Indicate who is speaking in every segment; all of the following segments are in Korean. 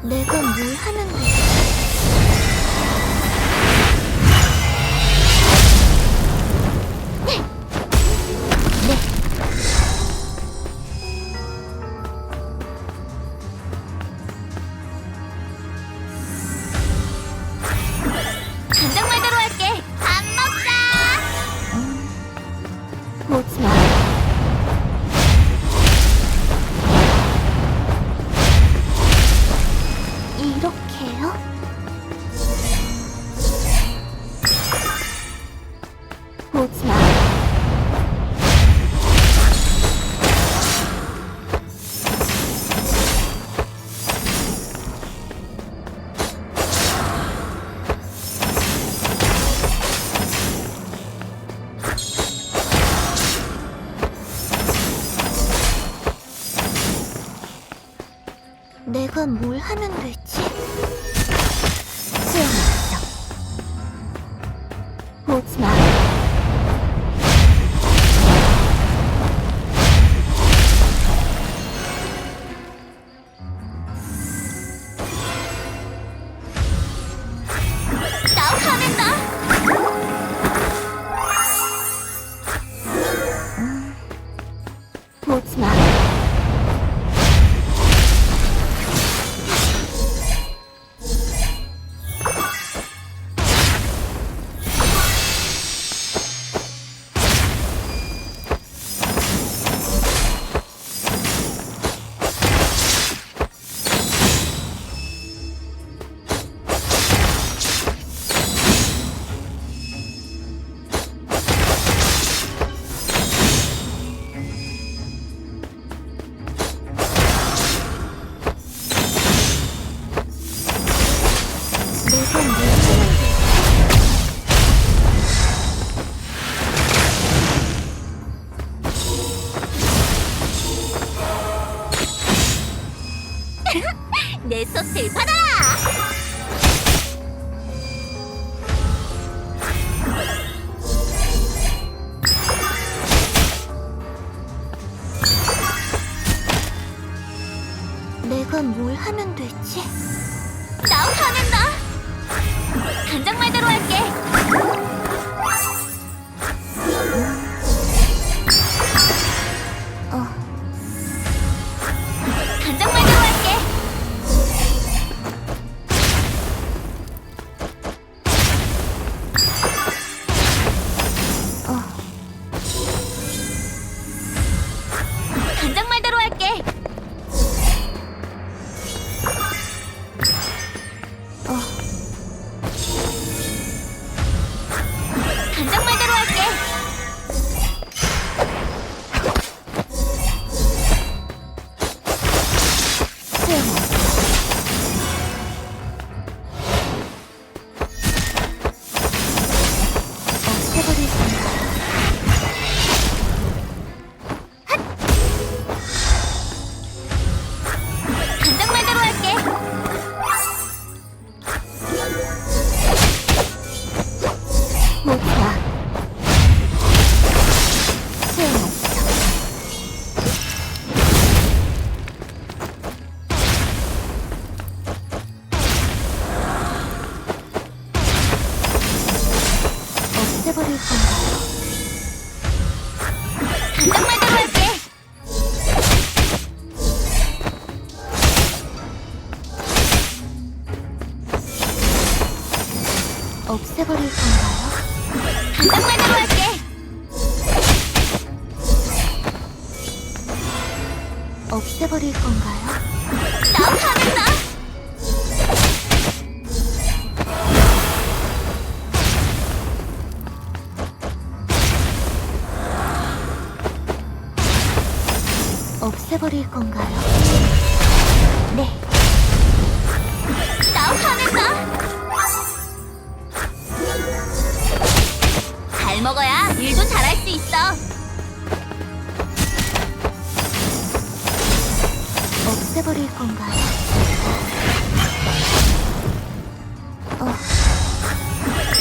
Speaker 1: 내가 뭘 하는데? 네. 간장 말대로 할게. 밥 먹자. 오지 마. 이렇게요? 오지 마. 내가 뭘 하면 되지? 수영했어. 오지 마. 나 화낸다. 오지 마. 내 솥을 받아라! 내가 뭘 하면 되지? 나 화낸다! 간장 말대로 할게! 간장 말대로 할게! 간장 말대로 할게! 간장 말대로 할게! 없애버릴 거야. 간장 말대로 할게! 오지 마. 소용없어. 없애버릴 건가요? 간장 말대로 할게! 없애버릴 건가요? 간장 말대로 할게! 없애버릴 건가요? 나 화낸다! 없애버릴 건가요? 네. 나 화낸다. 잘 먹어야 일도 잘할 수 있어. 없애버릴 건가요?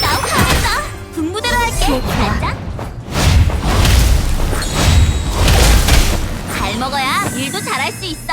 Speaker 1: 나 화낸다. 분부대로 할게. 가자. 잘 먹어야 일도 잘할 수 있어.